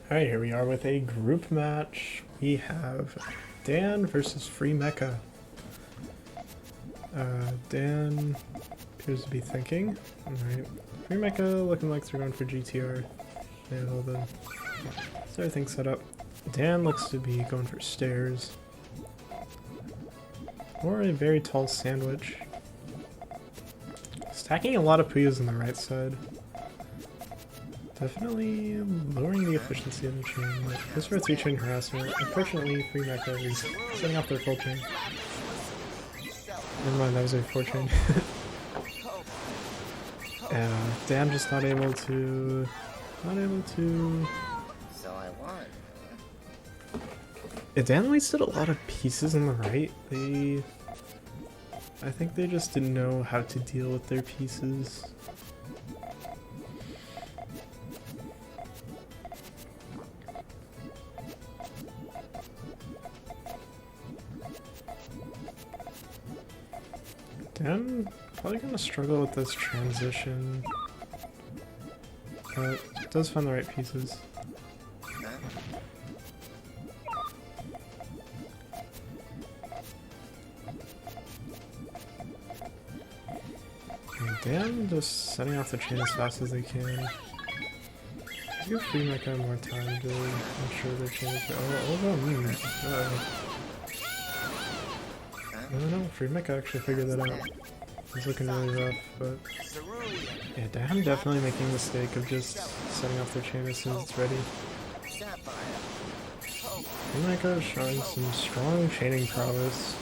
Alright, here we are with a group match. We have Dan versus FriMeka. Dan appears to be thinking. Alright. FriMeka looking like they're going for GTR. They have all the everything set up. Dan looks to be going for stairs. Or a very tall sandwich. Stacking a lot of Puyos on the right side. Definitely lowering the efficiency of the chain. This for a 3-chain harassment. Unfortunately, FriMeka is setting off their full chain. Never mind, that was a 4-chain. Dan just not able to... So I won. Yeah, Dan wasted a lot of pieces on the right. I think they just didn't know how to deal with their pieces. Dan probably gonna struggle with this transition, but does find the right pieces. And Dan just setting off the chain as fast as they can. Give FriMeka more time to make sure their chain is. No, FriMeka actually figured that out. He's looking really rough, but yeah, Dan definitely making the mistake of just setting off their chain as soon as it's ready. FriMeka is showing some strong chaining prowess.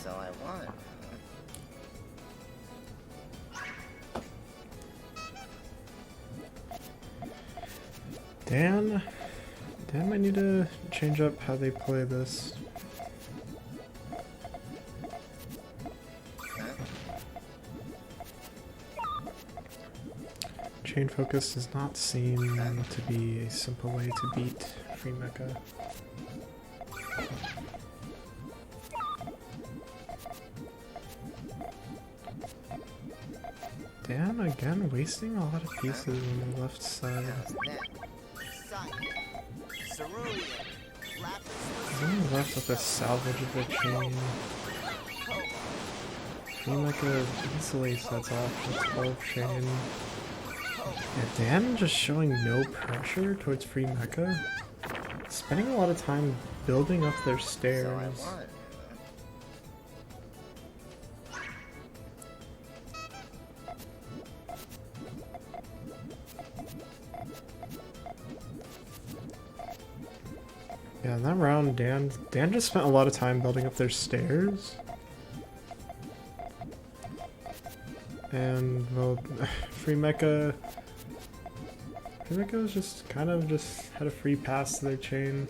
So I won. Dan might need to change up how they play this. Chain focus does not seem to be a simple way to beat FriMeka. Dan again wasting a lot of pieces on the left side. He's only left with a salvage of the chain. FriMeka easily sets off the 12 chain. Yeah, Dan just showing no pressure towards FriMeka. Spending a lot of time building up their stairs. Yeah, in that round, Dan just spent a lot of time building up their stairs. And, well, FriMeka was just kind of had a free pass to their chain.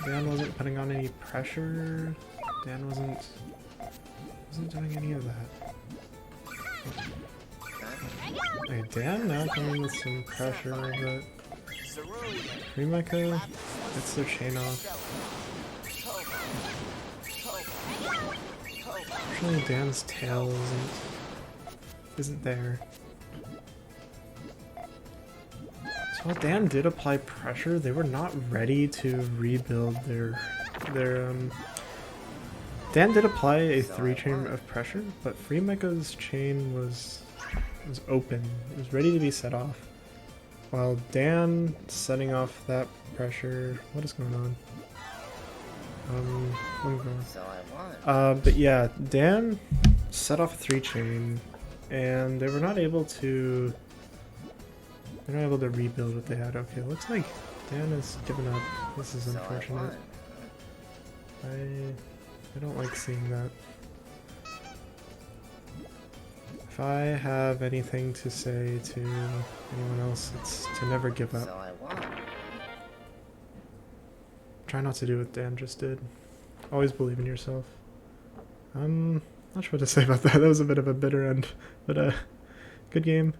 Dan wasn't putting on any pressure. Dan wasn't doing any of that. Okay, Dan now coming with some pressure, but FriMeka gets their chain off. Unfortunately, Dan's tail isn't there. So while Dan did apply pressure, they were not ready to rebuild their Dan did apply a 3-chain of pressure, but FriMeka's chain was open. It was ready to be set off. While Dan setting off that pressure, what is going on? So I won. But yeah, Dan set off a 3-chain, and they were not able to. They're not able to rebuild what they had. Okay, looks like Dan has given up. This is unfortunate. I don't like seeing that. If I have anything to say to anyone else, it's to never give up. So I won. Try not to do what Dan just did. Always believe in yourself. Not sure what to say about that. That was a bit of a bitter end, but good game.